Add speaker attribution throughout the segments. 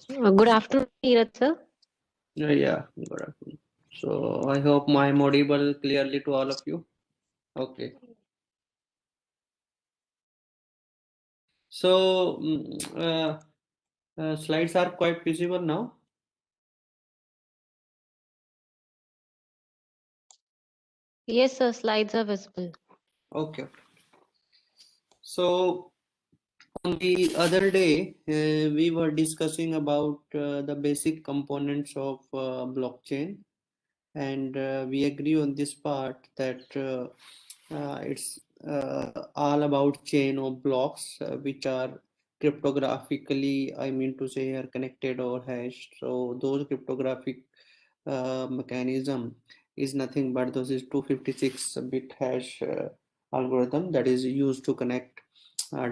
Speaker 1: Good afternoon, Neeraj sir.
Speaker 2: Yeah, good afternoon. So I hope my am audible clearly to all of you. Okay. So slides are quite visible now.
Speaker 1: Yes, sir, slides are visible.
Speaker 2: Okay. So on the other day, we were discussing about the basic components of blockchain, and we agree on this part that it's all about chain of blocks which are cryptographically, I mean to say, are connected or hashed. So those cryptographic mechanism is nothing but those is 256-bit hash algorithm that is used to connect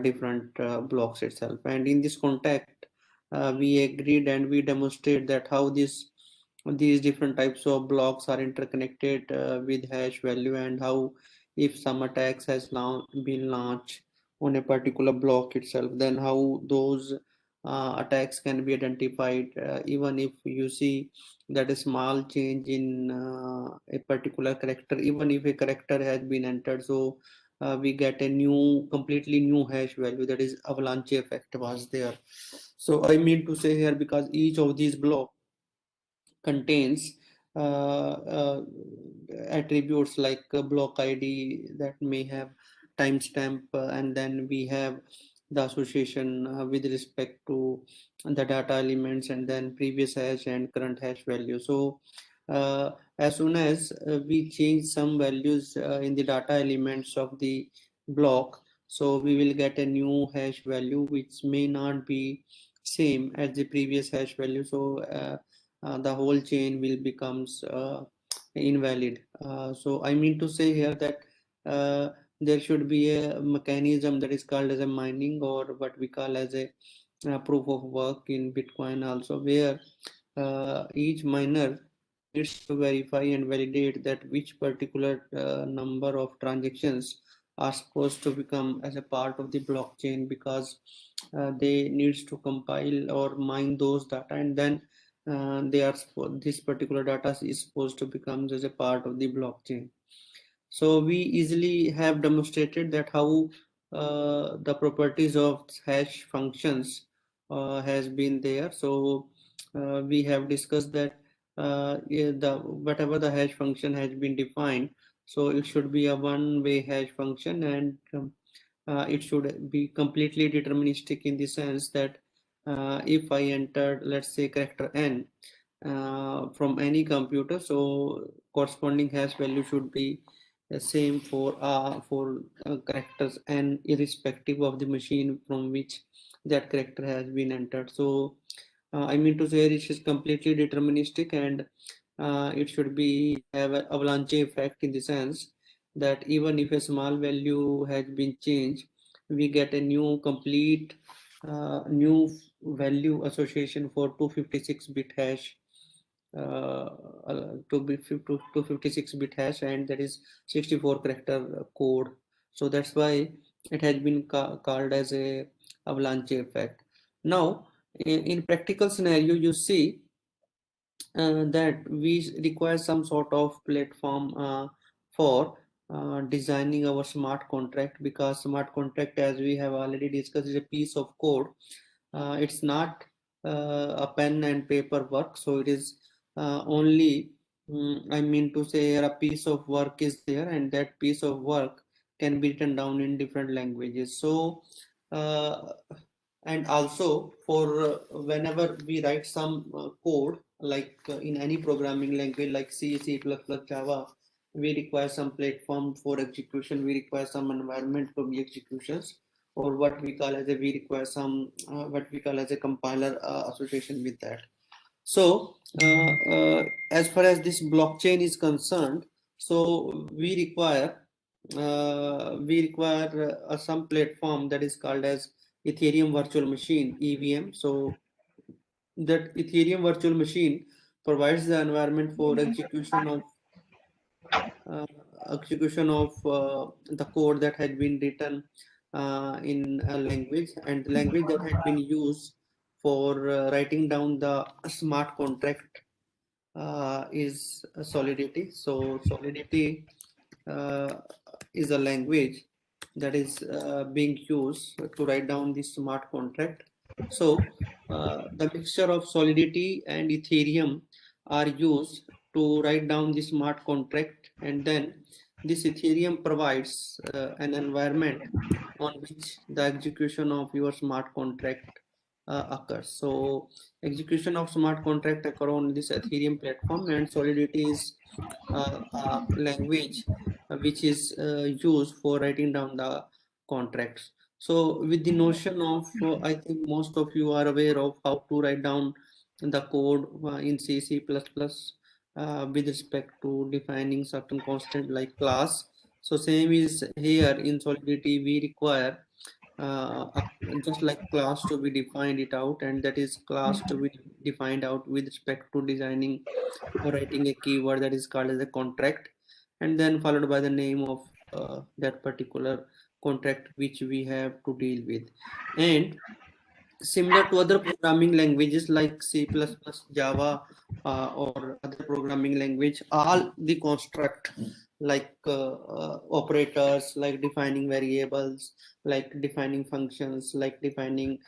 Speaker 2: different blocks itself. And in this context, we agreed and we demonstrate that how these different types of blocks are interconnected with hash value, and how if some attacks has been launched on a particular block itself, then how those attacks can be identified, even if you see that a small change in a particular character, even if a character has been entered. So we get a completely new hash value, that is avalanche effect was there. So I mean to say here, because each of these blocks contains attributes like block ID that may have timestamp, and then we have the association with respect to the data elements, and then previous hash and current hash value. So as soon as we change some values in the data elements of the block, so we will get a new hash value which may not be same as the previous hash value. So the whole chain will becomes invalid. So I mean to say here that there should be a mechanism that is called as a mining, or what we call as a proof of work in Bitcoin also, where each miner needs to verify and validate that which particular number of transactions are supposed to become as a part of the blockchain, because they needs to compile or mine those data, and then this particular data is supposed to become as a part of the blockchain. So we easily have demonstrated that how the properties of hash functions has been there. So we have discussed that yeah, whatever the hash function has been defined, so it should be a one-way hash function, and it should be completely deterministic in the sense that if I enter, let's say, character n from any computer, so corresponding hash value should be the same for characters n, irrespective of the machine from which that character has been entered. So I mean to say it is completely deterministic, and it should be have an avalanche effect in the sense that even if a small value has been changed, we get a new complete new value association for 256-bit hash, 256-bit hash, and that is 64 character code. So that's why it has been called as a avalanche effect. Now in practical scenario, you see that we require some sort of platform for designing our smart contract, because smart contract, as we have already discussed, is a piece of code. It's not a pen and paper work, so it is only I mean to say a piece of work is there, and that piece of work can be written down in different languages. So and also for whenever we write some code, like in any programming language like C, C++, Java, we require some platform for execution, we require some environment for the executions, or what we call as a we require some what we call as a compiler association with that. So as far as this blockchain is concerned, so we require some platform that is called as Ethereum virtual machine, EVM. So that Ethereum virtual machine provides the environment for uh, execution of the code that had been written in a language, and the language that had been used for writing down the smart contract is Solidity. So Solidity is a language that is being used to write down the smart contract. So the mixture of Solidity and Ethereum are used to write down the smart contract, and then this Ethereum provides an environment on which the execution of your smart contract occurs. So execution of smart contract occur on this Ethereum platform, and Solidity is a language which is used for writing down the contracts. So with the notion of, I think most of you are aware of how to write down the code in C, C++ with respect to defining certain constant like class. So same is here in Solidity, we require just like class to be defined it out, and that is class to be defined out with respect to designing or writing a keyword that is called as a contract, and then followed by the name of that particular contract which we have to deal with. And similar to other programming languages like C++, Java, or other programming language, all the construct like operators, like defining variables, like defining functions, like defining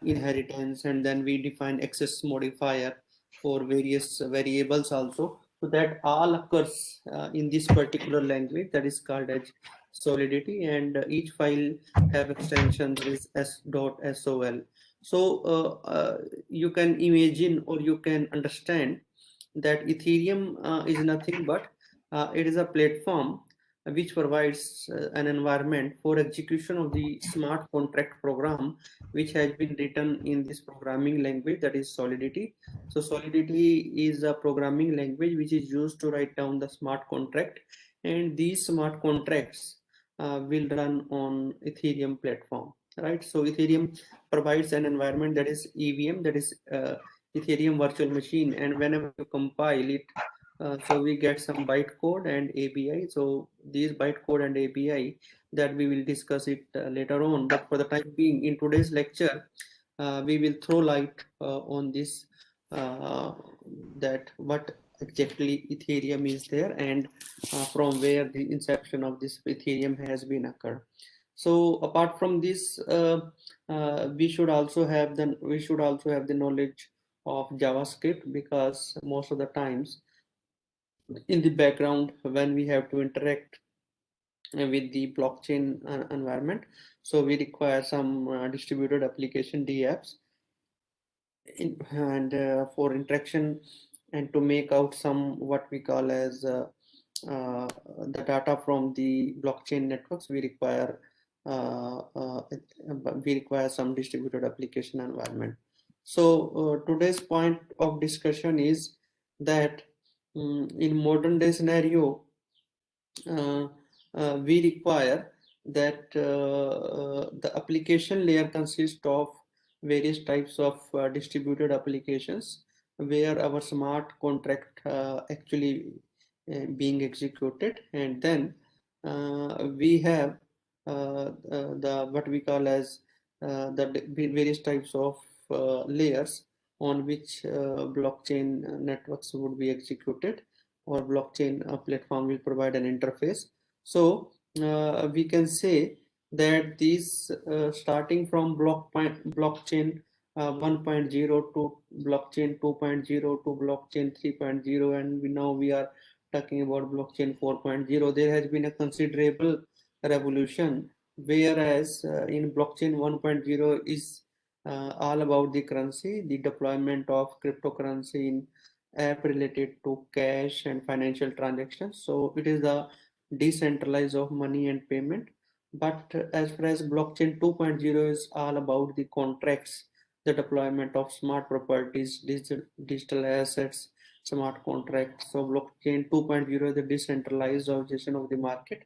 Speaker 2: inheritance, and then we define access modifier for various variables also. So that all occurs in this particular language that is called as Solidity, and each file have extensions is s.sol. So you can imagine or you can understand that Ethereum is nothing but it is a platform which provides an environment for execution of the smart contract program which has been written in this programming language that is Solidity. So Solidity is a programming language which is used to write down the smart contract, and these smart contracts will run on Ethereum platform, right? So Ethereum provides an environment that is EVM, that is Ethereum virtual machine, and whenever you compile it, so we get some bytecode and API. So these bytecode and API that we will discuss it later on, but for the time being in today's lecture, we will throw light on this, that what exactly Ethereum is there, and from where the inception of this Ethereum has been occurred. So apart from this, we should also have the knowledge of JavaScript, because most of the times in the background when we have to interact with the blockchain environment, so we require some distributed application DApps and for interaction and to make out some what we call as the data from the blockchain networks, uh, uh, we require some distributed application environment. So today's point of discussion is that in modern day scenario, we require that the application layer consists of various types of distributed applications where our smart contract actually being executed, and then we have the what we call as the various types of layers on which blockchain networks would be executed, or blockchain platform will provide an interface. So we can say that these starting from blockchain 1.0 to blockchain 2.0 to blockchain 3.0, and now we are talking about blockchain 4.0, there has been a considerable revolution, whereas in blockchain 1.0 is all about the currency, the deployment of cryptocurrency in app related to cash and financial transactions. So it is the decentralized of money and payment. But as far as blockchain 2.0 is all about the contracts, the deployment of smart properties, digital assets, smart contracts. So blockchain 2.0 is the decentralized organization of the market,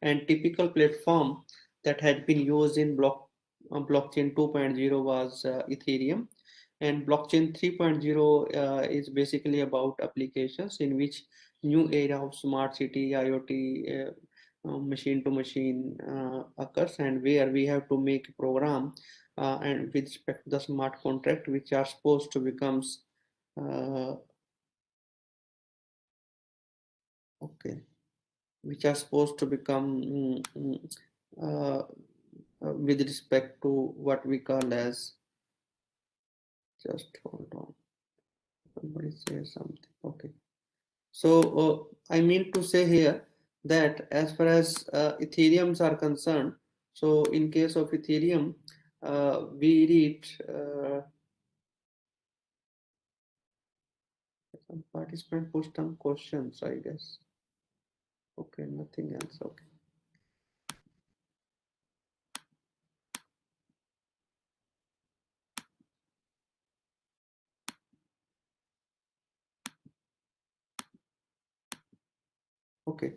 Speaker 2: and typical platform that had been used in blockchain 2.0 was Ethereum, and blockchain 3.0 is basically about applications in which new era of smart city, IoT, machine to machine occurs, and where we have to make a program and with respect to the smart contract, which are supposed to become which are supposed to become with respect to what we call as, just hold on, somebody say something. Okay, so I mean to say here that as far as Ethereums are concerned, so in case of Ethereum, we read some participant put some questions, I guess. Okay, nothing else. Okay. Okay.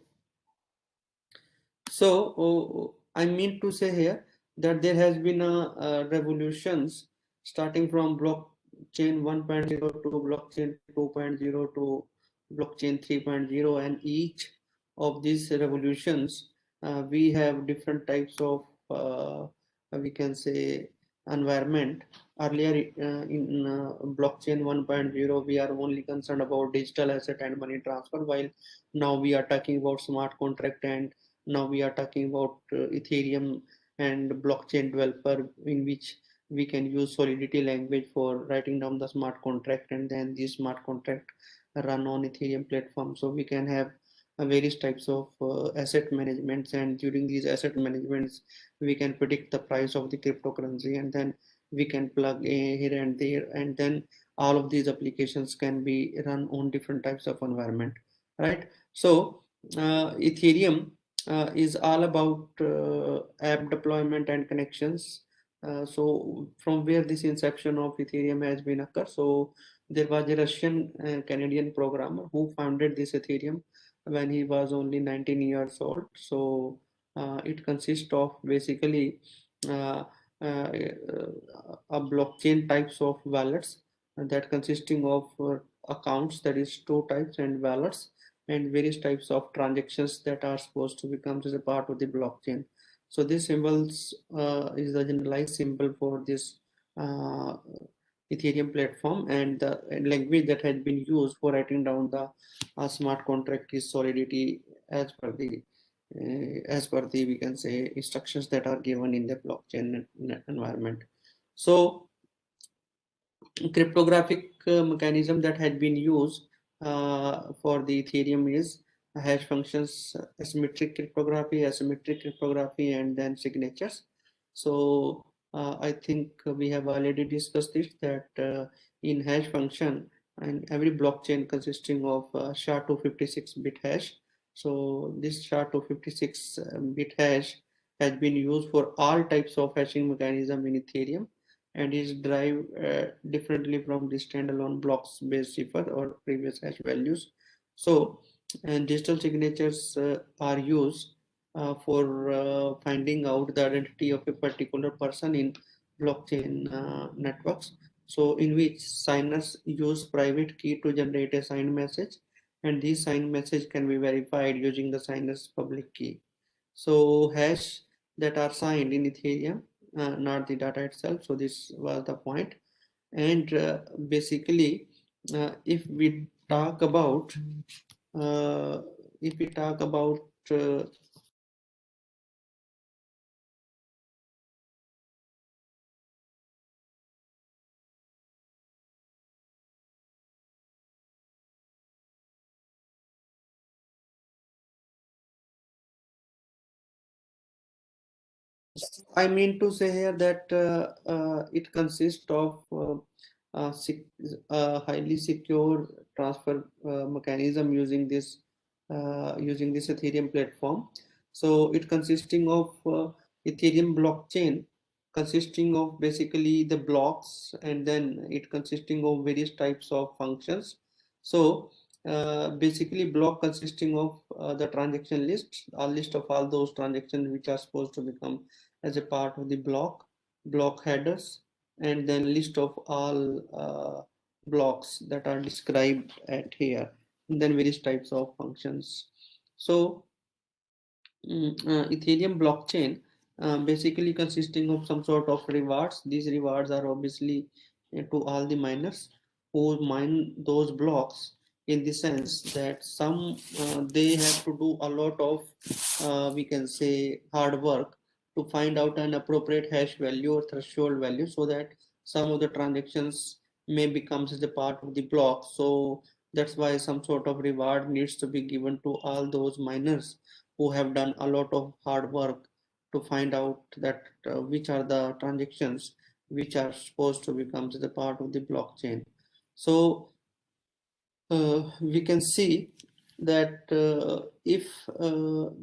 Speaker 2: So I mean to say here that there has been a revolutions starting from blockchain 1.0 to blockchain 2.0 to blockchain 3.0, and each of these revolutions we have different types of we can say environment. Earlier in blockchain 1.0 we are only concerned about digital asset and money transfer, while now we are talking about smart contract, and now we are talking about Ethereum and blockchain developer, in which we can use Solidity language for writing down the smart contract, and then this smart contract run on Ethereum platform. So we can have various types of asset managements, and during these asset managements we can predict the price of the cryptocurrency, and then we can plug here and there, and then all of these applications can be run on different types of environment, right? So Ethereum is all about app deployment and connections. So from where this inception of Ethereum has been occurred. So there was a Russian Canadian programmer who founded this Ethereum when he was only 19 years old. So it consists of basically uh, a blockchain types of wallets that consisting of accounts, that is two types, and wallets, and various types of transactions that are supposed to become as a part of the blockchain. So this symbols is the generalized symbol for this uh, Ethereum platform, and the language that has been used for writing down the smart contract is Solidity, as per the we can say instructions that are given in the blockchain environment. So cryptographic mechanism that had been used for the Ethereum is hash functions, asymmetric cryptography, and then signatures. So I think we have already discussed this, that in hash function, and every blockchain consisting of SHA-256 bit hash. So this SHA-256 bit hash has been used for all types of hashing mechanism in Ethereum, and is derived differently from the standalone blocks based cipher or previous hash values. So, and digital signatures are used for finding out the identity of a particular person in blockchain networks. So, in which signers use private key to generate a signed message, and this signed message can be verified using the signer's public key. So hash that are signed in Ethereum, not the data itself. So this was the point. And basically, if we talk about uh, if we talk about I mean to say here that it consists of highly secure transfer mechanism using this Ethereum platform. So it consisting of Ethereum blockchain, consisting of basically the blocks, and then it consisting of various types of functions. So basically block consisting of the transaction list, a list of all those transactions which are supposed to become as a part of the block headers, and then list of all blocks that are described at here, and then various types of functions. So Ethereum blockchain basically consisting of some sort of rewards. These rewards are obviously to all the miners who mine those blocks, in the sense that some they have to do a lot of we can say hard work to find out an appropriate hash value or threshold value, so that some of the transactions may becomes as a part of the block. So that's why some sort of reward needs to be given to all those miners who have done a lot of hard work to find out that which are the transactions which are supposed to become the part of the blockchain. So we can see that if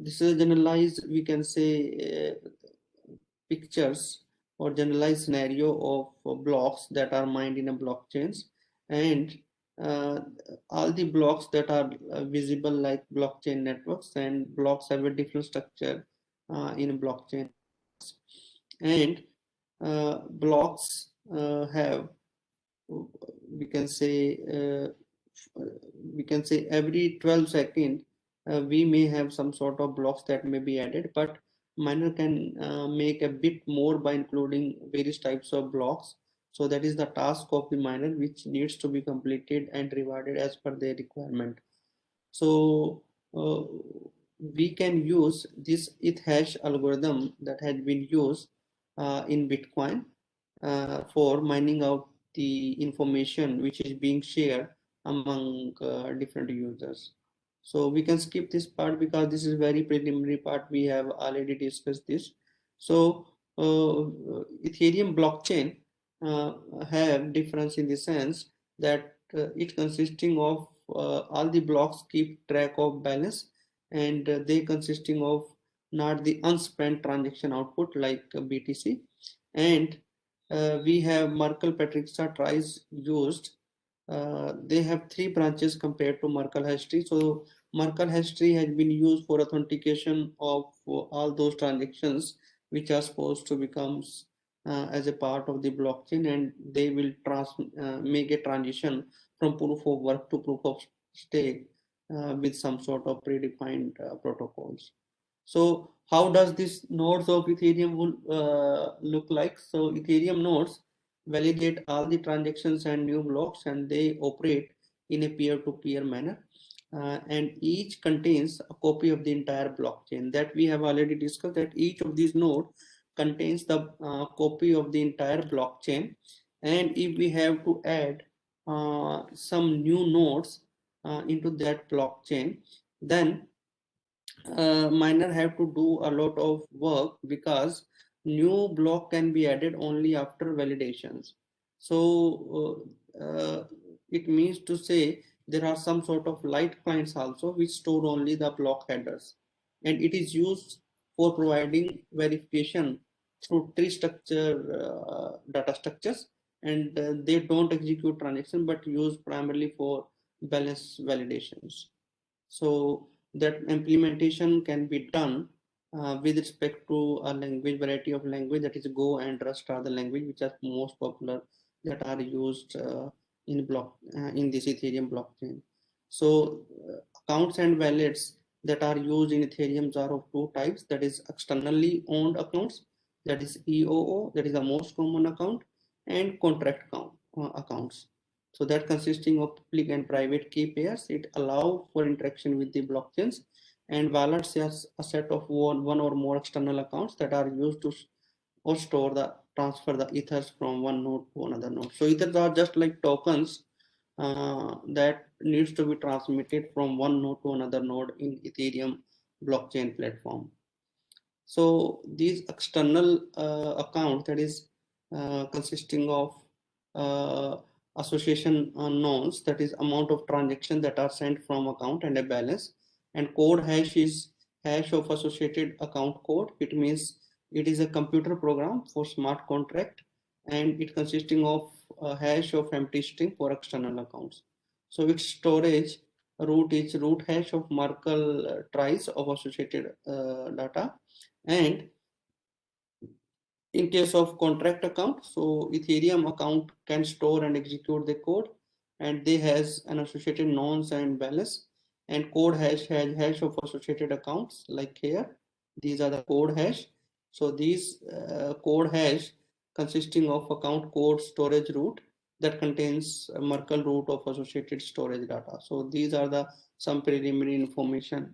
Speaker 2: this is generalized, we can say pictures or generalized scenario of blocks that are mined in a blockchains, and uh, all the blocks that are visible like blockchain networks, and blocks have a different structure in blockchain, and blocks have we can say every 12 seconds we may have some sort of blocks that may be added, but miner can make a bit more by including various types of blocks. So that is the task of the miner, which needs to be completed and rewarded as per their requirement. So uh, we can use this ETH hash algorithm that has been used in Bitcoin for mining out the information which is being shared among different users. So we can skip this part because this is very preliminary part. We have already discussed this. So Ethereum blockchain have difference in the sense that it consisting of all the blocks keep track of balance, and they consisting of not the unspent transaction output like BTC, and we have Merkle-Patterson tries used. They have three branches compared to Merkle hash tree. So Merkle hash tree has been used for authentication of all those transactions which are supposed to become as a part of the blockchain, and they will make a transition from proof of work to proof of stake with some sort of predefined protocols. So how does this nodes of Ethereum will look like? So Ethereum nodes validate all the transactions and new blocks, and they operate in a peer-to-peer manner. And each contains a copy of the entire blockchain that we have already discussed, that each of these nodes contains the copy of the entire blockchain. And if we have to add some new nodes into that blockchain, then miner have to do a lot of work, because new block can be added only after validations. So it means to say there are some sort of light clients also which store only the block headers, and it is used for providing verification through tree structure data structures, and they don't execute transaction but use primarily for balance validations. So that implementation can be done with respect to a language, variety of language, that is Go and Rust are the language which are most popular that are used in this Ethereum blockchain. So accounts and wallets that are used in Ethereum are of two types, that is externally owned accounts, that is EOO, that is the most common account, and contract accounts. So that consisting of public and private key pairs, it allow for interaction with the blockchains, and wallets is a set of one or more external accounts that are used to or store the transfer the ethers from one node to another node. So ethers are just like tokens that needs to be transmitted from one node to another node in Ethereum blockchain platform. So these external accounts, that is consisting of association nodes, that is amount of transaction that are sent from account and a balance, and code hash is hash of associated account code. It means it is a computer program for smart contract, and it consisting of a hash of empty string for external accounts. So its storage root is root hash of Merkle tries of associated data. And in case of contract account, so Ethereum account can store and execute the code, and they has an associated nonce and balance, and code hash has hash of associated accounts like here. These are the code hash. So these code hash consisting of account code storage root that contains a Merkle root of associated storage data. So these are the some preliminary information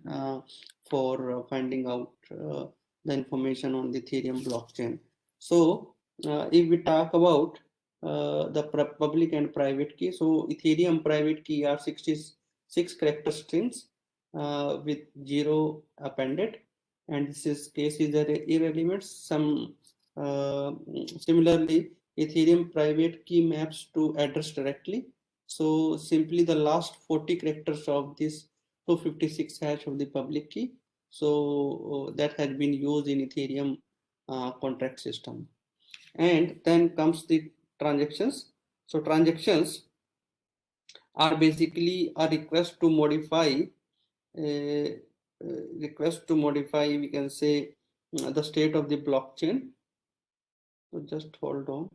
Speaker 2: for finding out the information on the Ethereum blockchain. So if we talk about the public and private key, so Ethereum private key are 66 character strings with 0 appended, and this is case is irrelevant. Similarly, Ethereum private key maps to address directly. So simply the last 40 characters of this 256 hash of the public key. So that has been used in Ethereum contract system. And then comes the transactions. So transactions are basically a request to modify we can say the state of the blockchain. So just hold on.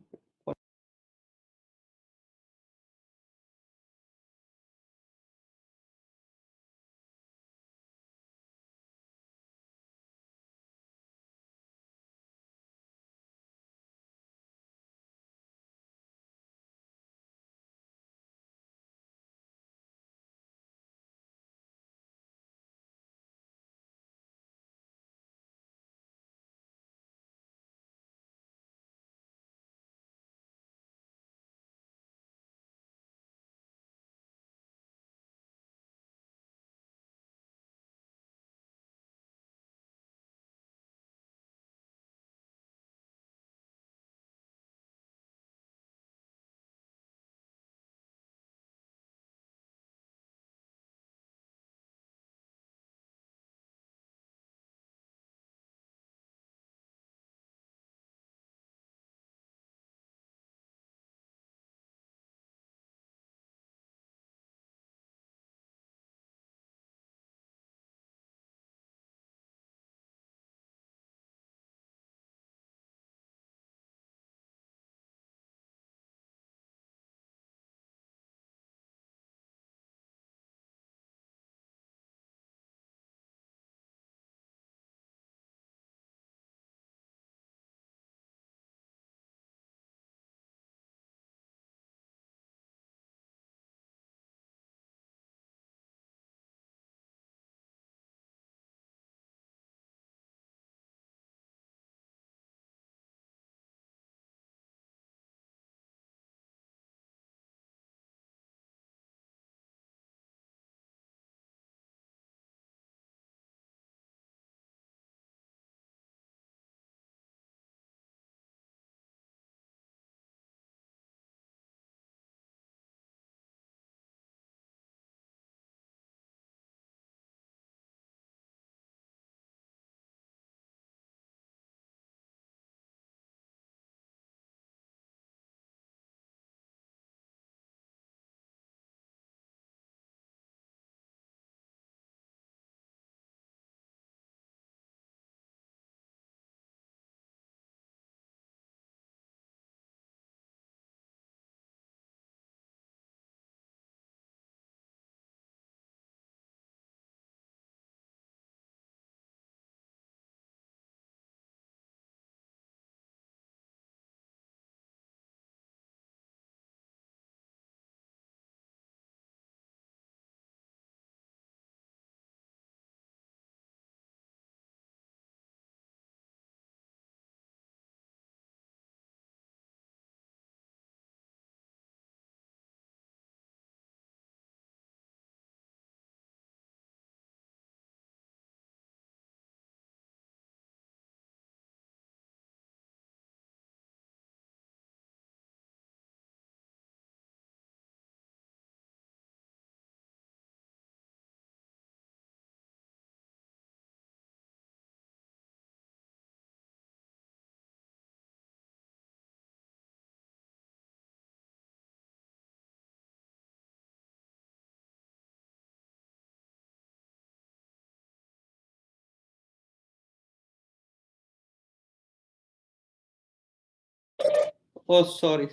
Speaker 2: Oh, sorry.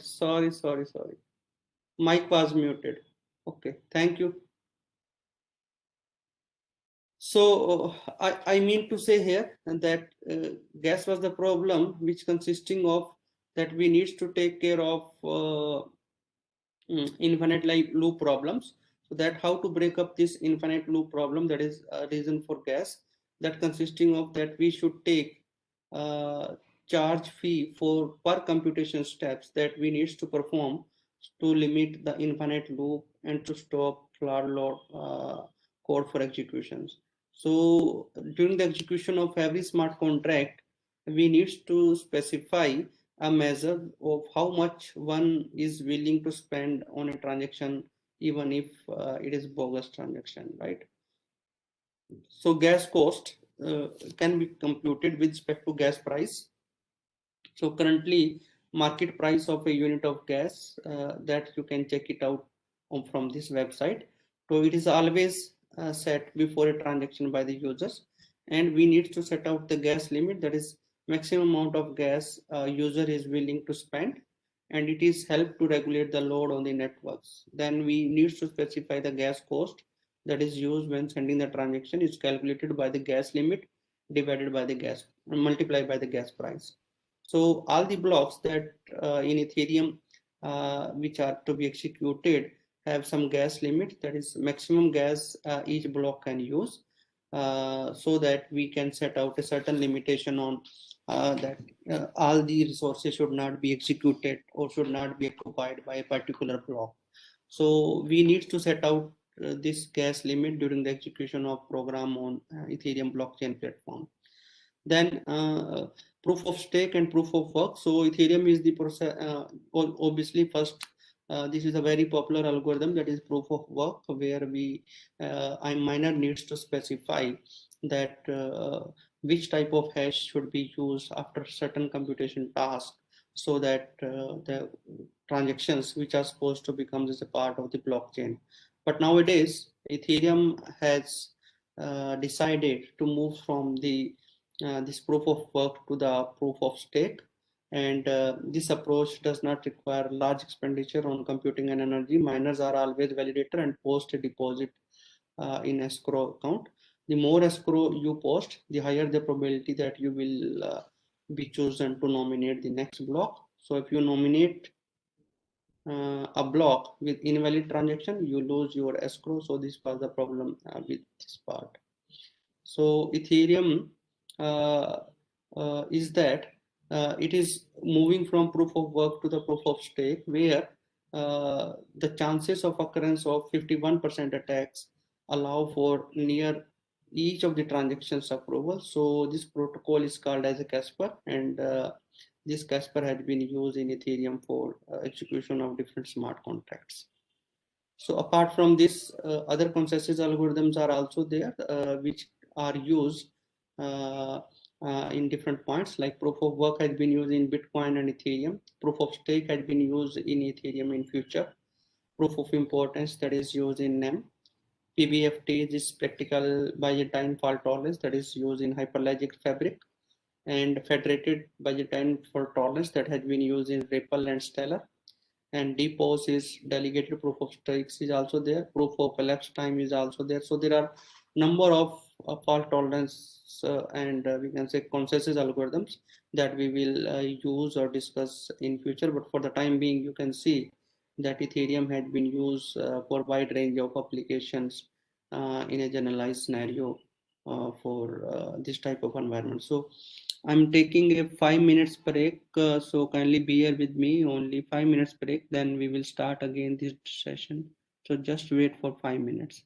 Speaker 2: Mic was muted. Okay, thank you. So I mean to say here that gas was the problem, which consisting of that we needs to take care of infinite loop problems. So that how to break up this infinite loop problem, that is a reason for gas, that consisting of that we should take uh, charge fee for per computation steps that we needs to perform to limit the infinite loop and to stop flawed load code for executions. So during the execution of every smart contract, we needs to specify a measure of how much one is willing to spend on a transaction, even if it is bogus transaction, right? So gas cost can be computed with respect to gas price. So currently market price of a unit of gas, that you can check it out from this website. So it is always set before a transaction by the users, and we need to set out the gas limit, that is maximum amount of gas user is willing to spend, and it is help to regulate the load on the networks. Then we need to specify the gas cost that is used when sending the transaction is calculated by the gas limit divided by the gas multiplied by the gas price. So all the blocks that in Ethereum which are to be executed have some gas limit, that is maximum gas each block can use, so that we can set out a certain limitation on that all the resources should not be executed or should not be occupied by a particular block. So we need to set out this gas limit during the execution of program on Ethereum blockchain platform. Then proof of stake and proof of work. So Ethereum is the process, obviously first, this is a very popular algorithm, that is proof of work, where a miner needs to specify that which type of hash should be used after certain computation task, so that the transactions which are supposed to become as a part of the blockchain. But nowadays Ethereum has decided to move from this proof of work to the proof of stake, and this approach does not require large expenditure on computing and energy. Miners are always validator and post a deposit in escrow account. The more escrow you post, the higher the probability that you will be chosen to nominate the next block. So if you nominate a block with invalid transaction, you lose your escrow. So this was the problem with this part. So Ethereum uh, is that it is moving from proof of work to the proof of stake, where the chances of occurrence of 51% attacks allow for near each of the transactions approval. So this protocol is called as a Casper, and this Casper has been used in Ethereum for execution of different smart contracts. So apart from this, other consensus algorithms are also there, which are used uh, in different points. Like proof of work has been used in Bitcoin and Ethereum. Proof of stake has been used in Ethereum in future. Proof of importance, that is used in NEM. PBFT is practical Byzantine fault tolerance, that is used in Hyperledger Fabric. And federated Byzantine fault tolerance, that has been used in Ripple and Stellar. And depose is delegated proof of stakes is also there. Proof of elapsed time is also there. So there are number of fault tolerance and we can say consensus algorithms that we will use or discuss in future. But for the time being, you can see that Ethereum had been used for wide range of applications in a generalized scenario for this type of environment. So I'm taking a 5 minutes break, so kindly bear with me. Only 5 minutes break, then we will start again this session. So just wait for 5 minutes.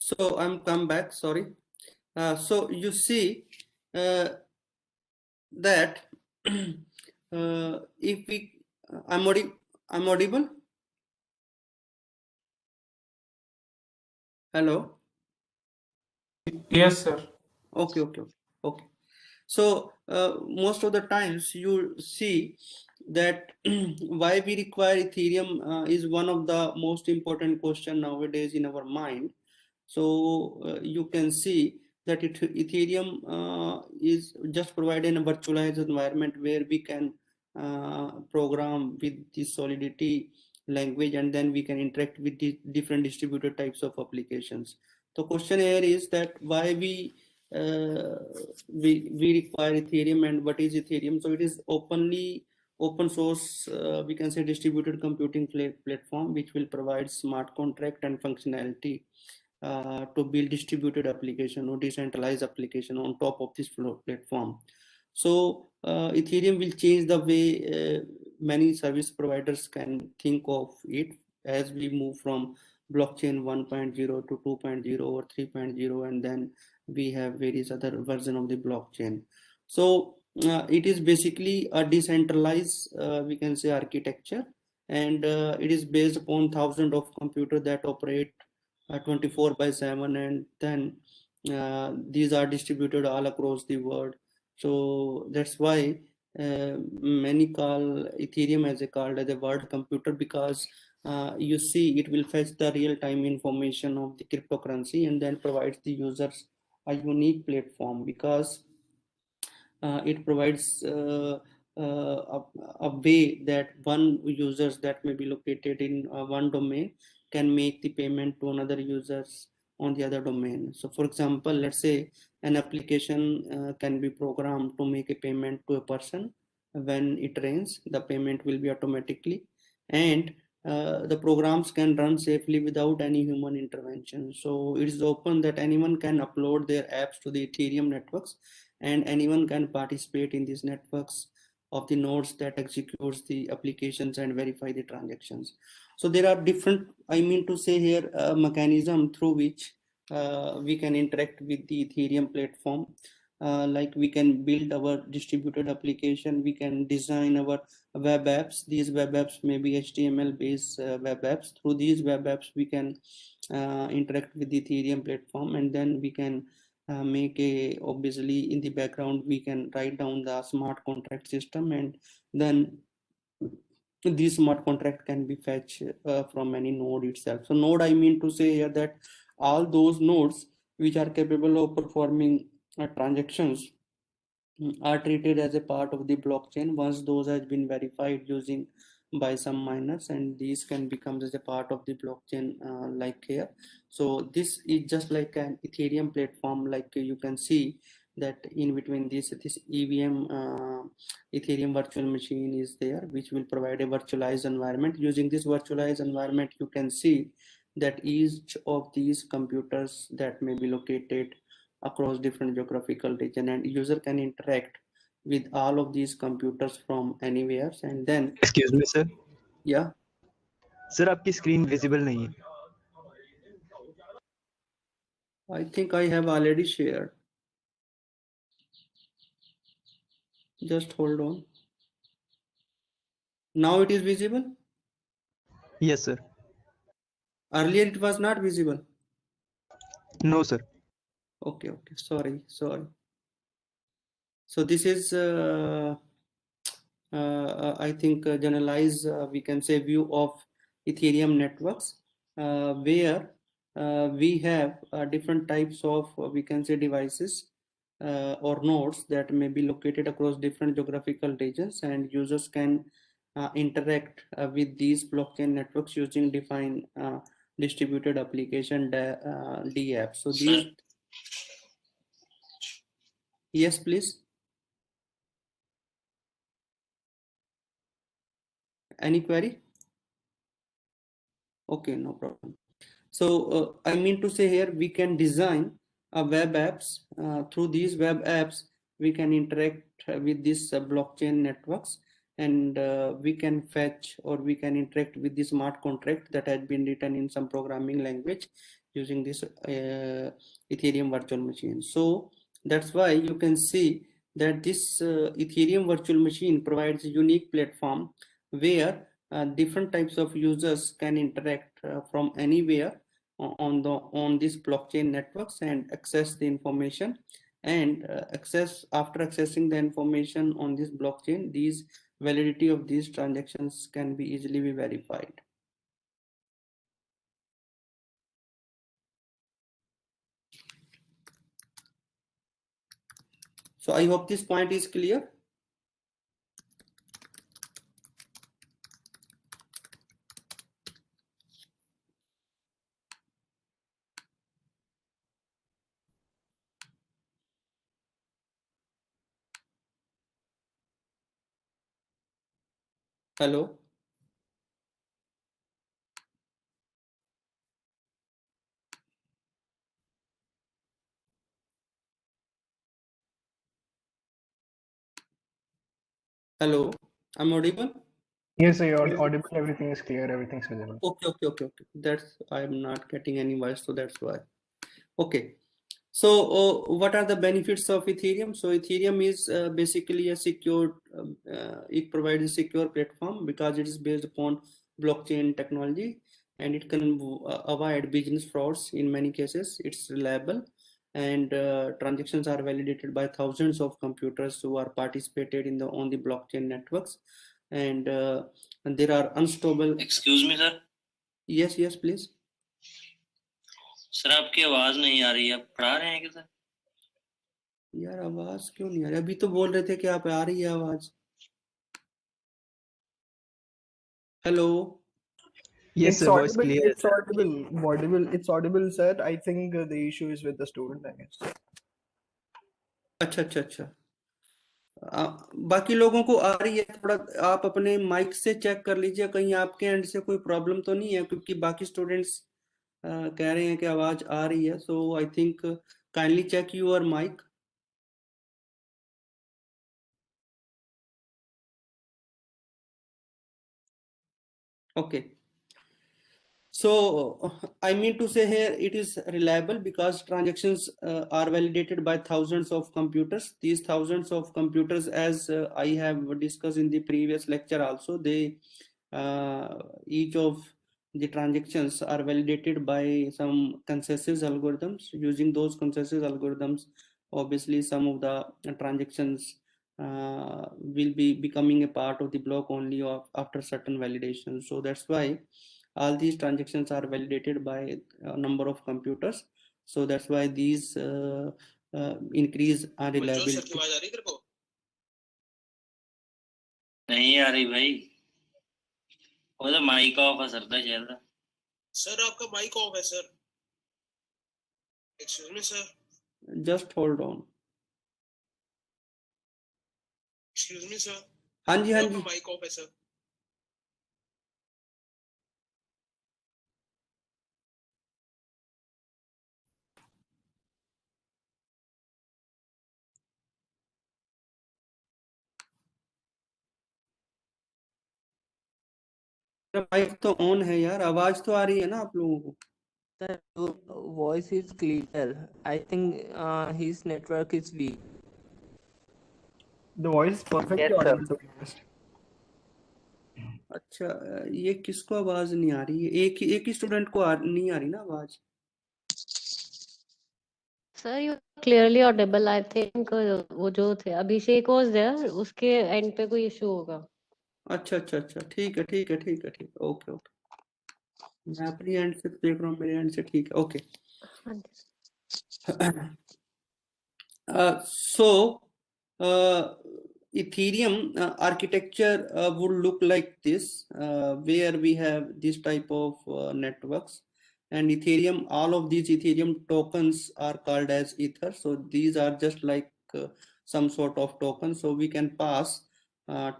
Speaker 2: So I'm come back, sorry. So you see that if we, I'm audible? Hello?
Speaker 3: Yes, sir.
Speaker 2: Okay. So most of the times you see that why we require Ethereum is one of the most important question nowadays in our mind. So you can see that Ethereum is just providing a virtualized environment where we can program with the Solidity language, and then we can interact with the different distributed types of applications. The question here is that why we require Ethereum, and what is Ethereum? So it is open source, we can say distributed computing platform, which will provide smart contract and functionality to build distributed application or decentralized application on top of this platform. So Ethereum will change the way many service providers can think of it as we move from blockchain 1.0 to 2.0 or 3.0, and then we have various other version of the blockchain. So it is basically a decentralized, we can say, architecture, and it is based upon thousands of computers that operate 24/7, and then these are distributed all across the world. So that's why many call Ethereum as a world computer, because you see it will fetch the real-time information of the cryptocurrency and then provides the users a unique platform, because it provides a way that one users that may be located in one domain can make the payment to another users on the other domain. So for example, let's say an application can be programmed to make a payment to a person. When it rains, the payment will be automatically, and the programs can run safely without any human intervention. So it is open that anyone can upload their apps to the Ethereum networks, and anyone can participate in these networks of the nodes that executes the applications and verify the transactions. So there are different, I mean to say here, mechanism through which we can interact with the Ethereum platform. Like we can build our distributed application, we can design our web apps. These web apps may be HTML based web apps. Through these web apps we can interact with the Ethereum platform, and then we can make a, obviously in the background we can write down the smart contract system, and then this smart contract can be fetched from any node itself. So node, I mean to say here that all those nodes which are capable of performing transactions are treated as a part of the blockchain once those has been verified using by some miners, and these can become as a part of the blockchain like here. So this is just like an Ethereum platform, like you can see that in between this EVM Ethereum virtual machine is there, which will provide a virtualized environment. Using this virtualized environment, you can see that each of these computers that may be located across different geographical region, and user can interact with all of these computers from anywhere, and then
Speaker 4: Excuse me, sir.
Speaker 2: yeah,
Speaker 4: sir आपकी screen visible नहीं है.
Speaker 2: I think I have already shared. Just hold on. Now it is visible.
Speaker 4: Yes, sir.
Speaker 2: Earlier it was not visible.
Speaker 4: No, sir.
Speaker 2: Okay, sorry. So this is I think generalized, we can say, view of Ethereum networks, where we have different types of, we can say, devices or nodes that may be located across different geographical regions, and users can interact with these blockchain networks using defined distributed application DApps. So these, yes, please. Any query? Okay, no problem. So I mean to say here we can design web apps. Through these web apps we can interact with these blockchain networks, and we can fetch or we can interact with the smart contract that has been written in some programming language using this Ethereum virtual machine. So that's why you can see that this Ethereum virtual machine provides a unique platform where different types of users can interact from anywhere on these blockchain networks and access the information, and after accessing the information on this blockchain, these validity of these transactions can be easily be verified. So I hope this point is clear. Hello. Hello. I'm audible?
Speaker 5: Yes, sir, you're audible. Everything is clear. Everything's visible.
Speaker 2: Okay. That's, I'm not getting any voice, so that's why. Okay. So what are the benefits of Ethereum? So Ethereum is basically a secure, it provides a secure platform because it is based upon blockchain technology, and it can avoid business frauds in many cases. It's reliable, and transactions are validated by thousands of computers who are participated in on the blockchain networks, and there are unstable.
Speaker 6: Excuse me, sir.
Speaker 2: Yes, please.
Speaker 6: Sir आपकी आवाज नहीं आ रही है, आप पढ़ा रहे हैं क्या सर?
Speaker 2: यार आवाज क्यों नहीं आ रही? अभी तो बोल रहे थे कि आप आ रही है आवाज. Hello.
Speaker 4: Yes, sir. Voice clear.
Speaker 5: It's audible. It's audible, sir. I think the issue is with the student, I guess.
Speaker 2: अच्छा. बाकी लोगों को आ रही है. थोड़ा आप अपने माइक से चेक कर लीजिए, कहीं आपके एंड से कोई प्रॉब्लम तो नहीं है, क्योंकि बाकी स्टूडेंट्स कह रहे हैं कि आवाज आ रही है. So I think kindly check your mic. Okay. So I mean to say here, it is reliable because transactions are validated by thousands of computers. These thousands of computers, as I have discussed in the previous lecture also, they each of the transactions are validated by some consensus algorithms. Using those consensus algorithms, obviously some of the transactions will be becoming a part of the block only after certain validation. So that's why all these transactions are validated by a number of computers. So that's why these increase our reliability.
Speaker 6: नहीं आ रही भाई, वो तो mic off है sir.
Speaker 7: Sir आपका mic off है sir. Excuse me sir.
Speaker 2: Just hold on.
Speaker 7: Excuse me sir.
Speaker 2: हाँ जी.
Speaker 7: आपका माइक ऑफ है सर.
Speaker 2: माइक तो ऑन है यार, आवाज तो आ रही है ना आप लोगों को?
Speaker 8: Sir, your voice is clear. I think his network is weak.
Speaker 5: The voice is perfectly audible, to be honest.
Speaker 2: अच्छा, ये किसको आवाज नहीं आ रही है? एक ही स्टूडेंट को नहीं आ रही ना आवाज?
Speaker 1: Sir, you are clearly audible. I think वो जो थे अभिषेक was there, उसके end पे कोई issue होगा.
Speaker 2: अच्छा. ठीक है. ओके. मैं अपनी एंड से देख रहा हूँ, मेरे एंड से ठीक है. ओके.
Speaker 1: हाँ जी.
Speaker 2: So Ethereum architecture would look like this, where we have this type of networks, and Ethereum, all of these Ethereum tokens are called as Ether. So these are just like some sort of token. So we can pass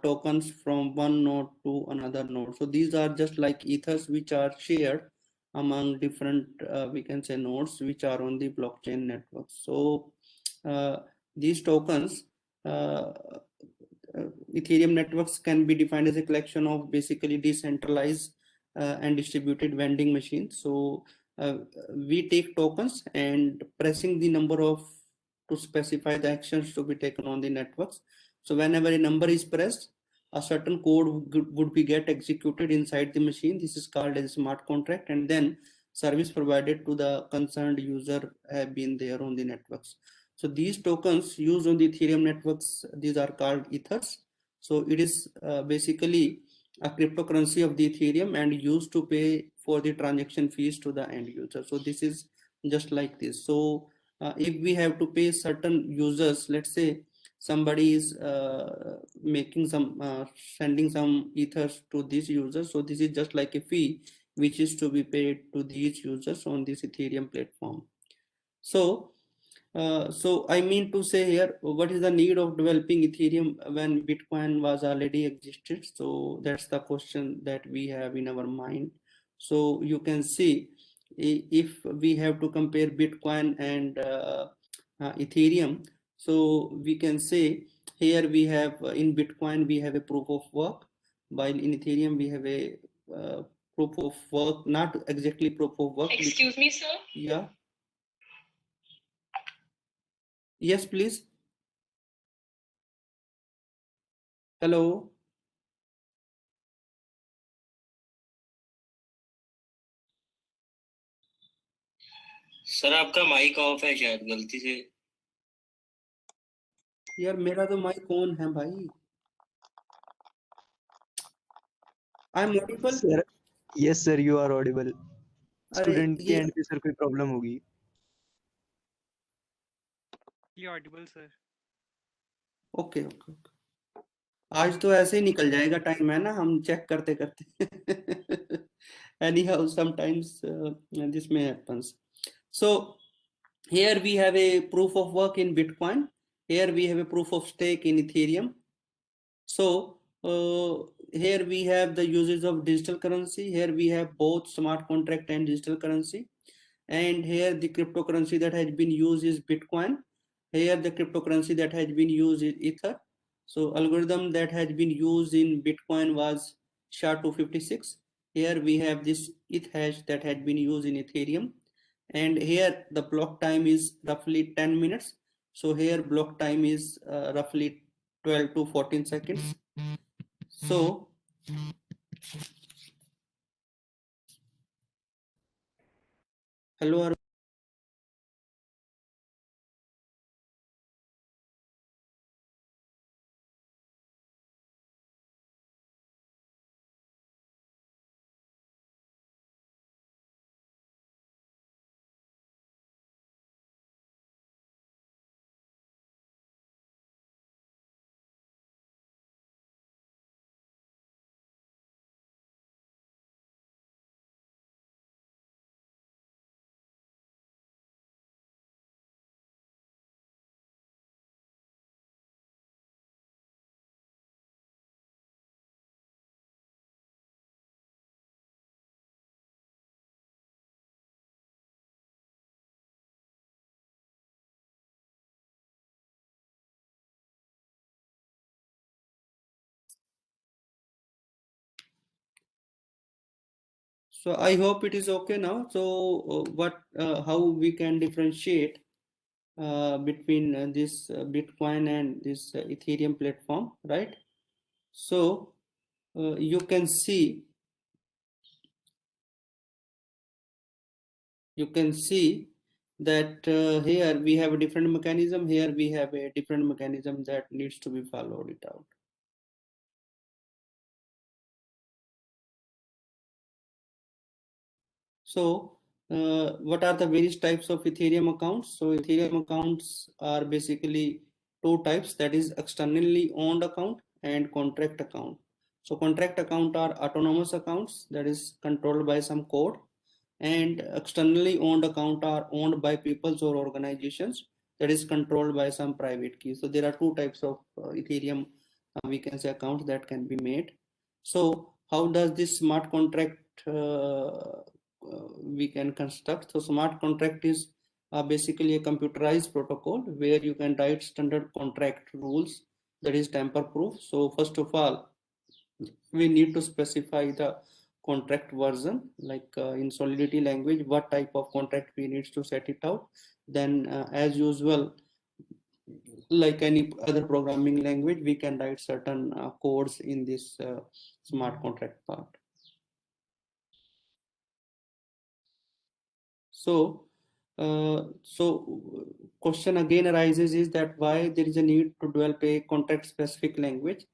Speaker 2: tokens from one node to another node. So these are just like ethers which are shared among different we can say nodes which are on the blockchain network. So these tokens, Ethereum networks can be defined as a collection of basically decentralized and distributed vending machines. So we take tokens and pressing the number of to specify the actions to be taken on the networks. So whenever a number is pressed, a certain code would be get executed inside the machine. This is called as a smart contract, and then service provided to the concerned user have been there on the networks. So these tokens used on the Ethereum networks, these are called ethers. So it is basically a cryptocurrency of the Ethereum and used to pay for the transaction fees to the end user. So this is just like this. So if we have to pay certain users, let's say somebody is making some sending some ethers to these users, so this is just like a fee which is to be paid to these users on this Ethereum platform. So so I mean to say here, what is the need of developing Ethereum when Bitcoin was already existed? So that's the question that we have in our mind. So you can see if we have to compare Bitcoin and Ethereum, so we can say here we have in Bitcoin we have a proof of work, while in Ethereum we have a proof of work, not exactly proof of work.
Speaker 9: Excuse me, sir.
Speaker 2: Yeah. Yes, please. Hello.
Speaker 6: Sir आपका mic off है शायद गलती से।
Speaker 2: यार मेरा तो mic on है भाई। I am audible?
Speaker 4: Sir yes sir, you are audible.
Speaker 2: अरे
Speaker 4: स्टूडेंट के
Speaker 2: ये
Speaker 4: एंड पे सर कोई प्रॉब्लम होगी।
Speaker 9: ये audible sir.
Speaker 2: Okay okay okay, आज तो ऐसे ही निकल जाएगा टाइम, है ना, हम चेक करते करते। anyhow sometimes this may happens. So here we have a proof of work in Bitcoin, here we have a proof of stake in Ethereum. So here we have the uses of digital currency, here we have both smart contract and digital currency, and here the cryptocurrency that has been used is Bitcoin, here the cryptocurrency that has been used is Ether. So algorithm that has been used in Bitcoin was SHA-256. Here we have this ETH hash that had been used in Ethereum, and here the block time is roughly 10 minutes. So here block time is roughly 12 to 14 seconds. So hello. So I hope it is okay now. So how we can differentiate between this Bitcoin and this Ethereum platform, right? So you can see that here we have a different mechanism, here we have a different mechanism that needs to be followed it out. So what are the various types of Ethereum accounts? So Ethereum accounts are basically two types, that is externally owned account and contract account. So contract account are autonomous accounts, that is controlled by some code, and externally owned account are owned by peoples or organizations, that is controlled by some private key. So there are two types of Ethereum we can say accounts that can be made. So how does this smart contract we can construct? So smart contract is basically a computerized protocol where you can write standard contract rules that is tamper proof. So first of all, we need to specify the contract version, like in Solidity language, what type of contract we need to set it out. Then as usual, like any other programming language, we can write certain codes in this smart contract part. So question again arises is that why there is a need to develop a contract specific language,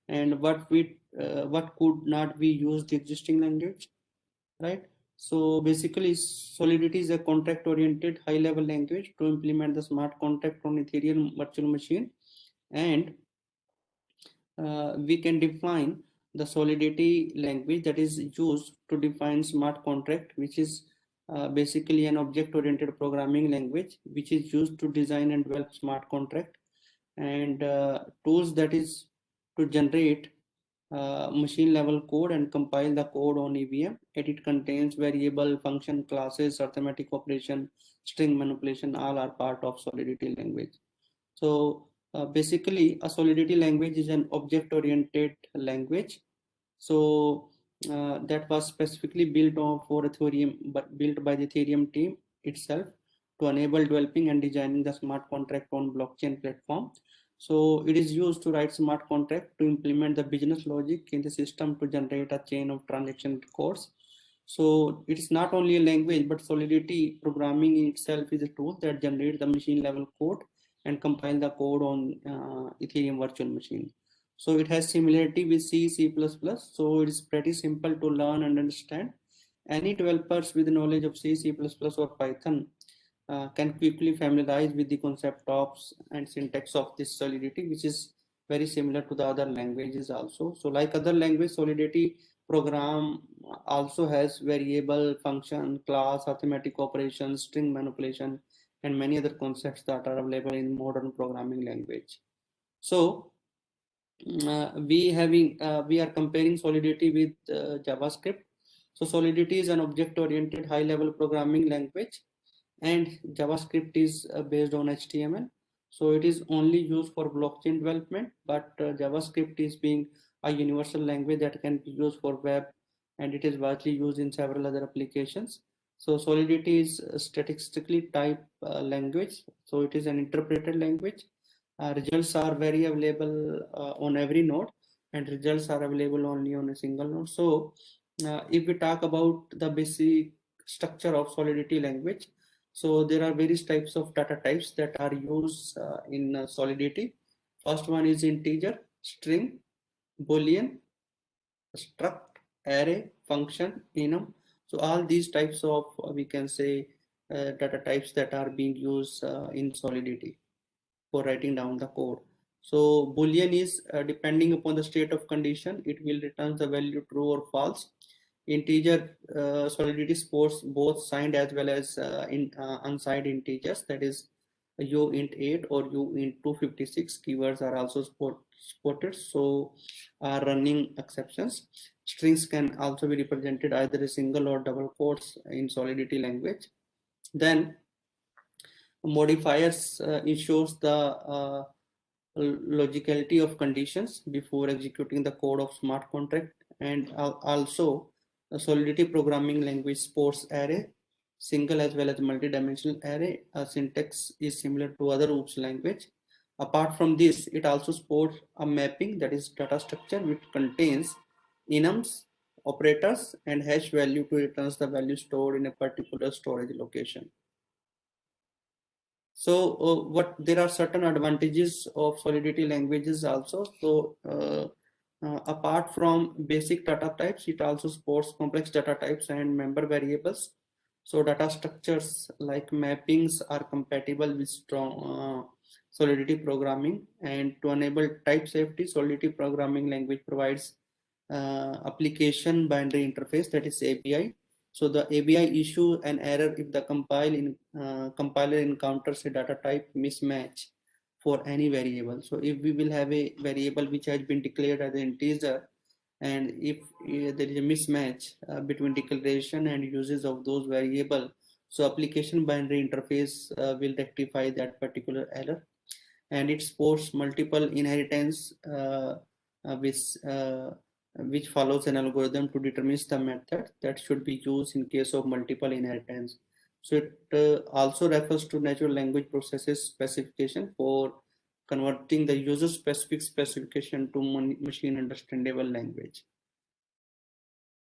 Speaker 2: and what could not we use the existing language, right? So basically Solidity is a contract oriented high level language to implement the smart contract on Ethereum virtual machine, and we can define the Solidity language that is used to define smart contract, which is basically an object-oriented programming language, which is used to design and develop smart contract, and tools that is to generate machine level code and compile the code on EVM. And it contains variable, function, classes, arithmetic operation, string manipulation, all are part of Solidity language. So basically a Solidity language is an object-oriented language. So that was specifically built for Ethereum, but built by the Ethereum team itself to enable developing and designing the smart contract on blockchain platform. So it is used to write smart contract to implement the business logic in the system to generate a chain of transaction records. So it is not only a language, but Solidity programming in itself is a tool that generates the machine level code and compile the code on Ethereum virtual machine. So it has similarity with C, C++. So it is pretty simple to learn and understand. Any developers with knowledge of C, C++ or Python can quickly familiarize with the concept of and syntax of this Solidity, which is very similar to the other languages also. So like other language, Solidity program also has variable, function, class, arithmetic operations, string manipulation, and many other concepts that are available in modern programming language. So we are comparing Solidity with JavaScript. So Solidity is an object-oriented high-level programming language, and JavaScript is based on HTML. So it is only used for blockchain development, but JavaScript is being a universal language that can be used for web, and it is widely used in several other applications. So Solidity is a statistically typed language. So it is an interpreted language. Results are very available on every node, and results are available only on a single node. So if we talk about the basic structure of Solidity language, so there are various types of data types that are used in Solidity. First one is integer, string, boolean, struct, array, function, enum. So all these types of we can say data types that are being used in Solidity for writing down the code. So boolean is depending upon the state of condition, it will return the value true or false. Integer Solidity supports both signed as well as unsigned integers, that is uint8 or uint256 keywords are also supported, so are running exceptions. Strings can also be represented either a single or double quotes in Solidity language. Then modifiers ensures the logicality of conditions before executing the code of smart contract, and also the Solidity programming language supports array, single as well as multi-dimensional array. Syntax is similar to other OOPS language. Apart from this, it also supports a mapping, that is data structure, which contains enums, operators, and hash value to return the value stored in a particular storage location. So there are certain advantages of Solidity languages also. So apart from basic data types, it also supports complex data types and member variables. So data structures like mappings are compatible with strong Solidity programming, and to enable type safety, Solidity programming language provides application binary interface, that is API. So the API issue an error if the compiler encounters a data type mismatch for any variable. So if we will have a variable which has been declared as an integer, and if there is a mismatch between declaration and uses of those variable, so application binary interface will rectify that particular error. And it supports multiple inheritance with which follows an algorithm to determine the method that should be used in case of multiple inheritance. So it also refers to natural language processes specification for converting the user specific specification to machine understandable language.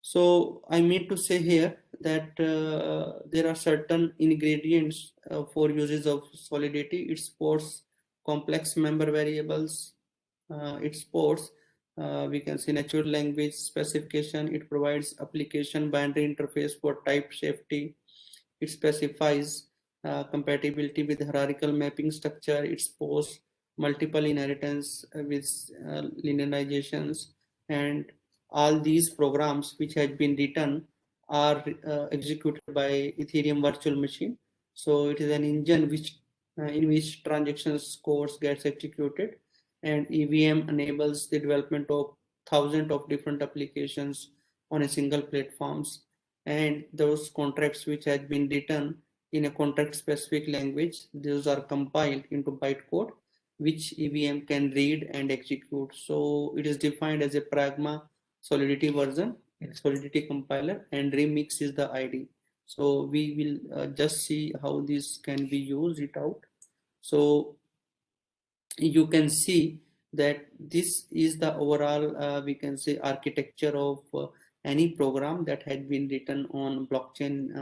Speaker 2: So I mean to say here that there are certain ingredients for uses of Solidity. It supports complex member variables. It supports we can say natural language specification. It provides application boundary interface for type safety. It specifies compatibility with hierarchical mapping structure. It supports multiple inheritance with linearizations, and all these programs which had been written are executed by Ethereum virtual machine. So it is an engine which in which transactions codes gets executed, and EVM enables the development of thousands of different applications on a single platforms, and those contracts which had been written in a contract specific language, those are compiled into bytecode which EVM can read and execute. So it is defined as a Pragma Solidity version, Solidity compiler, and Remix is the ID. So we will just see how this can be used it out. So you can see that this is the overall we can say architecture of any program that had been written on blockchain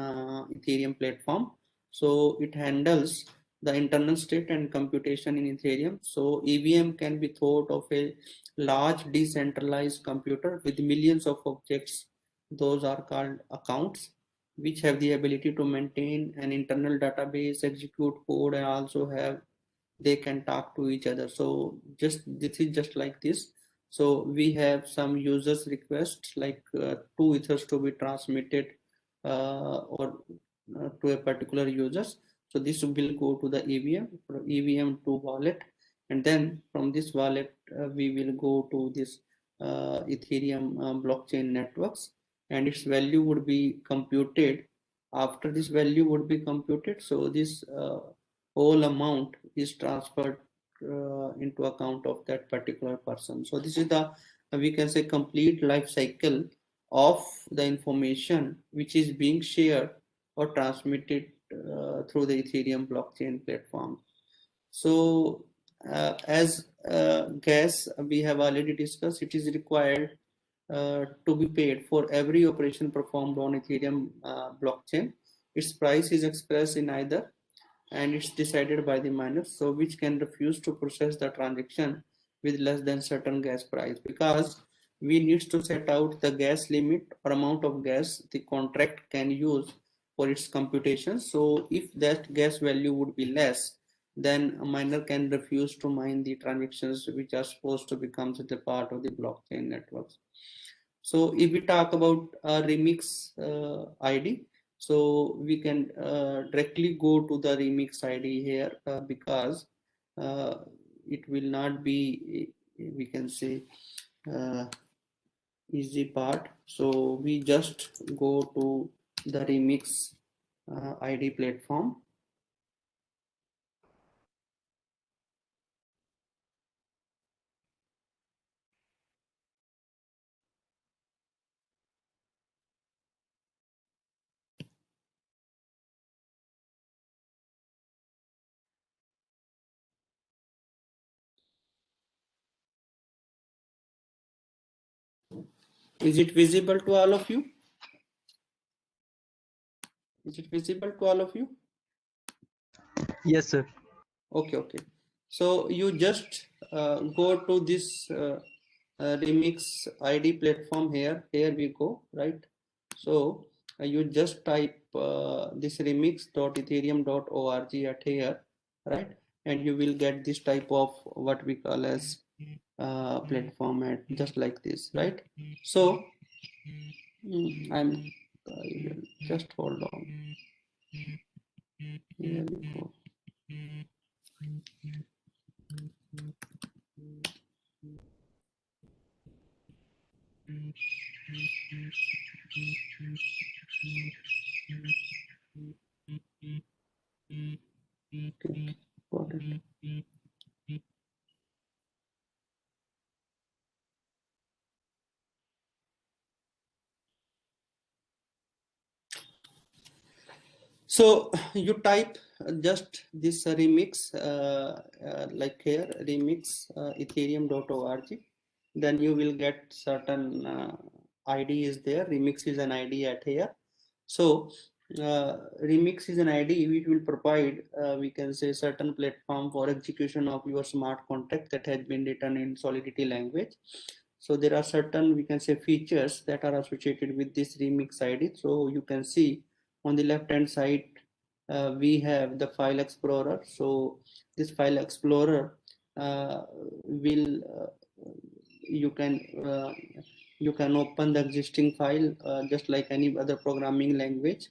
Speaker 2: Ethereum platform. So it handles the internal state and computation in Ethereum. So EVM can be thought of a large decentralized computer with millions of objects. Those are called accounts, which have the ability to maintain an internal database, execute code, and also have they can talk to each other. So just this is just like this. So we have some users requests like 2 ethers to be transmitted or to a particular users. So this will go to the EVM to wallet, and then from this wallet we will go to this Ethereum blockchain networks, and its value would be computed. After this value would be computed, so this whole amount is transferred into account of that particular person. So this is the we can say complete life cycle of the information which is being shared or transmitted through the Ethereum blockchain platform. So as gas we have already discussed, it is required to be paid for every operation performed on Ethereum blockchain. Its price is expressed in either, and it's decided by the miner, so which can refuse to process the transaction with less than certain gas price, because we need to set out the gas limit or amount of gas the contract can use for its computation. So if that gas value would be less, then a miner can refuse to mine the transactions which are supposed to become the part of the blockchain networks. So if we talk about Remix ID, so we can directly go to the Remix ID here because it will not be, we can say, easy part. So we just go to the Remix ID platform. Is it visible to all of you? Is it visible to all of you?
Speaker 4: Yes, sir.
Speaker 2: Okay. So you just go to this Remix ID platform here. Here we go, right? So you just type this remix.ethereum.org at here, right? And you will get this type of what we call as platform at just like this, right? So I will just hold on. Here we go. Okay, got it. So you type just this remix, like here, remix ethereum.org. Then you will get certain ID is there. Remix is an ID at here. So remix is an ID which will provide, we can say, certain platform for execution of your smart contract that has been written in Solidity language. So there are certain, we can say, features that are associated with this remix ID. So you can see on the left hand side, we have the file explorer. So this file explorer will you can open the existing file just like any other programming language,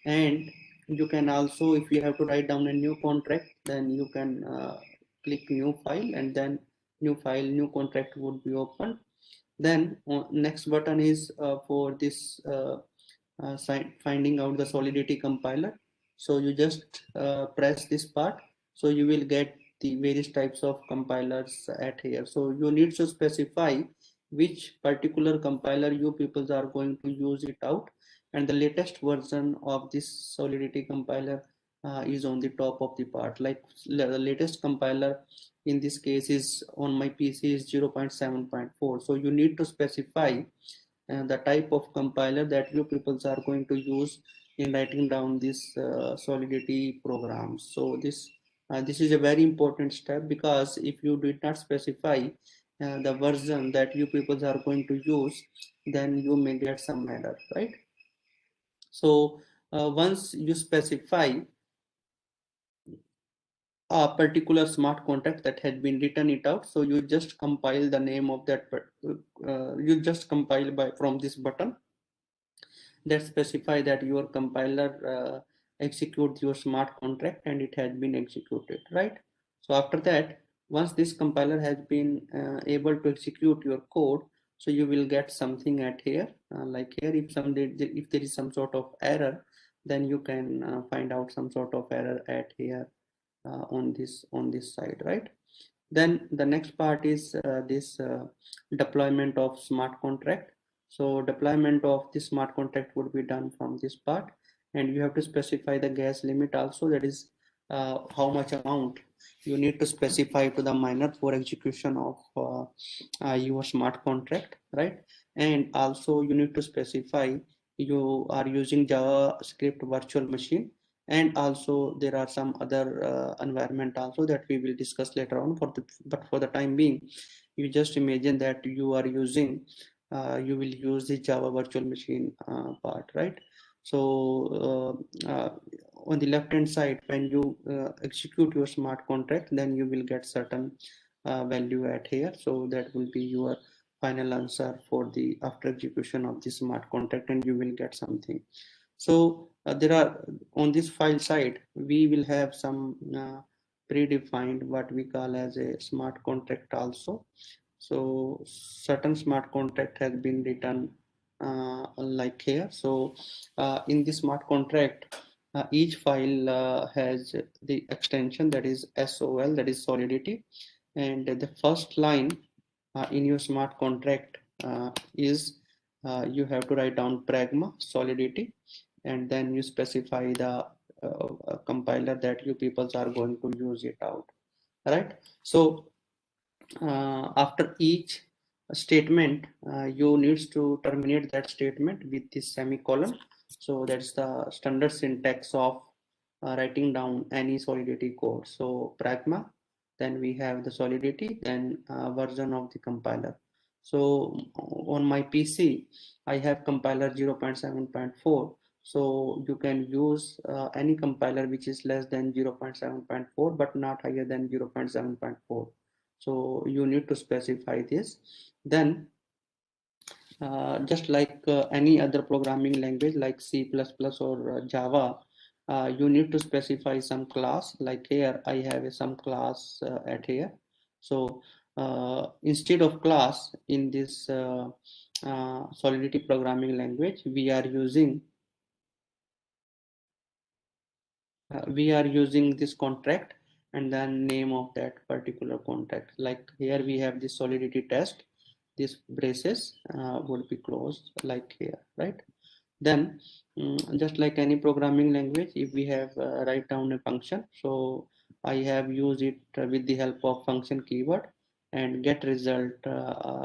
Speaker 2: and you can also, if you have to write down a new contract, then you can click new file, and then new file, new contract would be opened. Then next button is for this finding out the Solidity compiler. So you just press this part, so you will get the various types of compilers at here. So you need to specify which particular compiler you people are going to use it out, and the latest version of this Solidity compiler is on the top of the part. Like the latest compiler in this case is on my PC is 0.7.4. So you need to specify the type of compiler that you people are going to use in writing down this Solidity programs. So this is a very important step, because if you did not specify the version that you people are going to use, then you may get some error, right? So once you specify a particular smart contract that had been written it out, so you just compile the name of that, you just compile by from this button that specify that your compiler execute your smart contract and it has been executed, right? So after that, once this compiler has been able to execute your code, so you will get something at here, like here, if there is some sort of error, then you can find out some sort of error at here on this side, right? Then the next part is this deployment of smart contract. So deployment of this smart contract would be done from this part, and you have to specify the gas limit also, that is how much amount you need to specify to the miner for execution of your smart contract, right? And also you need to specify you are using JavaScript virtual machine, and also there are some other environment also that we will discuss later on. But for the time being, you just imagine that you are using you will use the Java virtual machine part, right? So on the left hand side, when you execute your smart contract, then you will get certain value at here. So that will be your final answer for the after execution of the smart contract, and you will get something. So there are, on this file side, we will have some predefined what we call as a smart contract also. So certain smart contract has been written like here. So in this smart contract, each file has the extension that is SOL, that is Solidity, and the first line in your smart contract is you have to write down pragma Solidity, and then you specify the compiler that you people are going to use it out, right? So after each statement, you needs to terminate that statement with this semicolon. So that's the standard syntax of writing down any Solidity code. So pragma, then we have the Solidity, then version of the compiler. So on my PC, I have compiler 0.7.4. So you can use any compiler which is less than 0.7.4 but not higher than 0.7.4. So you need to specify this. Then just like any other programming language like C++ or Java, you need to specify some class. Like here I have some class at here. So instead of class in this Solidity programming language, we are using this contract and then name of that particular contract. Like here we have this Solidity test, this braces would be closed like here, right? Then just like any programming language, if we have write down a function, so I have used it with the help of function keyword, and get result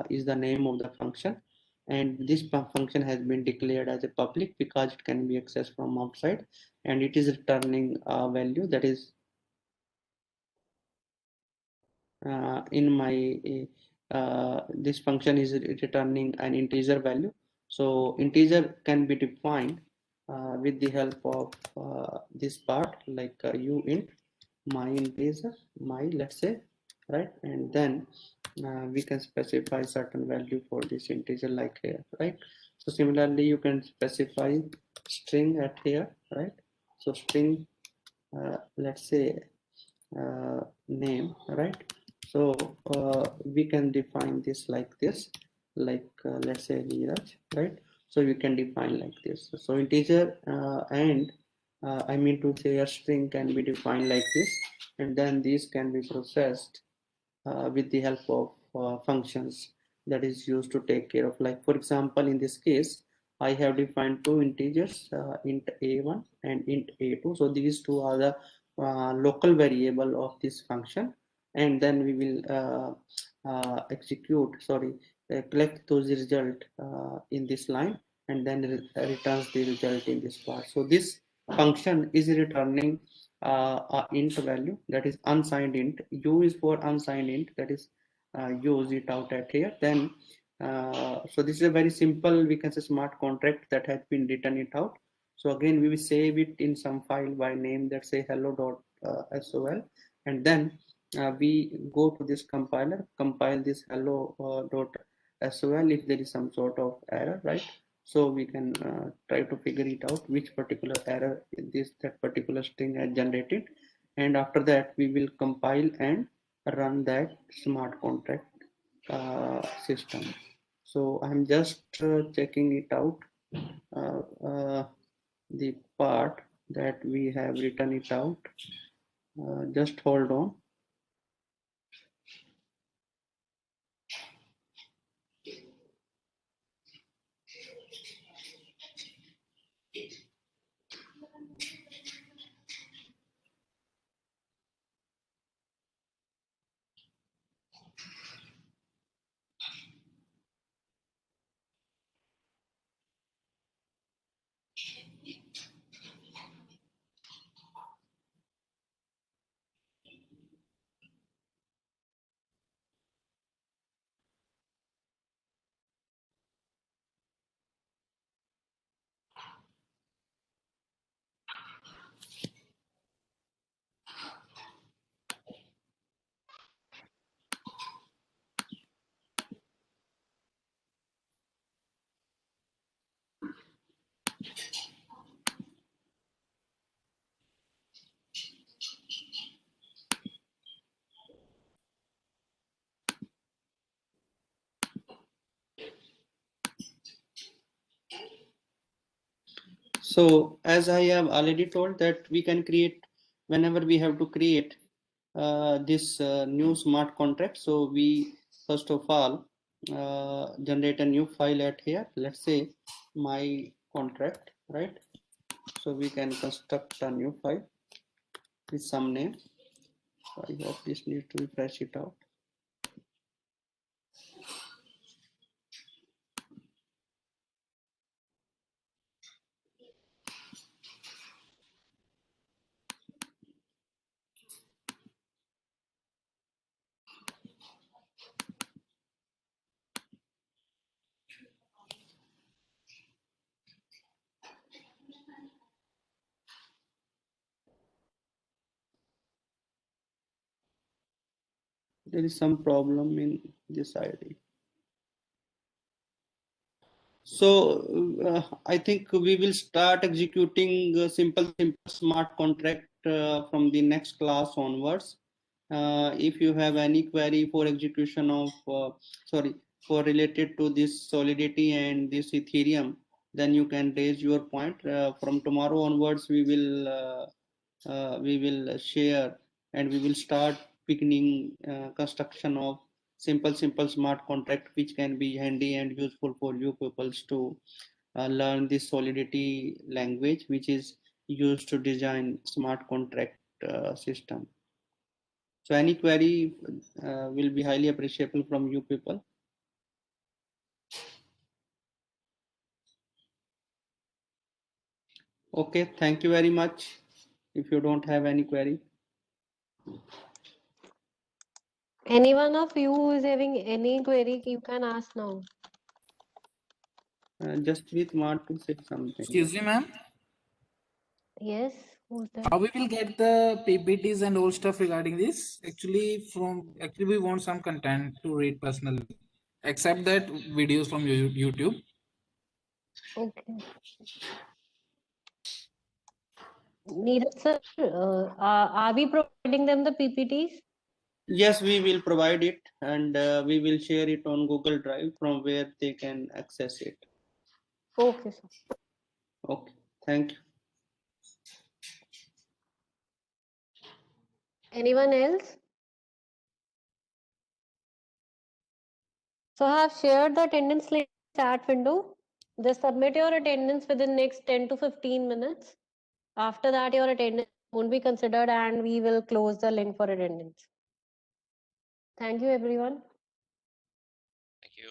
Speaker 2: is the name of the function, and this function has been declared as a public because it can be accessed from outside, and it is returning a value that is in my this function is returning an integer value. So integer can be defined with the help of this part, like uint my integer, my, let's say, right, and then we can specify certain value for this integer, like here, right. So similarly you can specify string at here, right. So string, let's say name, right. So we can define this like this, like let's say Neeraj, right. So we can define like this. So integer and I mean to say a string can be defined like this, and then these can be processed with the help of functions that is used to take care of, like for example in this case I have defined two integers, int a1 and int a2. So these two are the local variable of this function, and then we will execute, sorry, collect those result in this line, and then returns the result in this part. So this function is returning a int value, that is unsigned int. U is for unsigned int, that is use it out at here. Then so this is a very simple, we can say, smart contract that has been written it out. So again we will save it in some file by name, let's say hello.sol, and then we go to this compiler, compile this hello.sol if there is some sort of error, right. So we can try to figure it out which particular error that particular string has generated, and after that we will compile and run that smart contract system. So I'm just checking it out, the part that we have written it out. Just hold on. So as I have already told that we can create, whenever we have to create this new smart contract, so we first of all generate a new file at here, let's say my contract, right. So we can construct a new file with some name. I hope this needs to refresh it out. There is some problem in this ID. So I think we will start executing simple smart contract from the next class onwards. If you have any query for execution of, for related to this Solidity and this Ethereum, then you can raise your point. From tomorrow onwards, we will share and we will start beginning construction of simple smart contract, which can be handy and useful for you peoples to learn the Solidity language, which is used to design smart contract system. So any query will be highly appreciable from you people. Okay, thank you very much. If you don't have any query.
Speaker 1: Any one of you who is having any query, you can ask now.
Speaker 2: Jasprit want to say something.
Speaker 10: Excuse me, ma'am.
Speaker 1: Yes, who's there?
Speaker 10: How we will get the PPTs and all stuff regarding this? Actually, we want some content to read personally, except that videos from YouTube.
Speaker 1: Okay. Neeraj sir, are we providing them the PPTs?
Speaker 2: Yes, we will provide it, and we will share it on Google Drive from where they can access it.
Speaker 1: Okay, sir.
Speaker 2: Okay, thank you.
Speaker 1: Anyone else? So I have shared the attendance link chat window. Just submit your attendance within next 10 to 15 minutes. After that, your attendance won't be considered and we will close the link for attendance. Thank you, everyone.
Speaker 9: Thank you.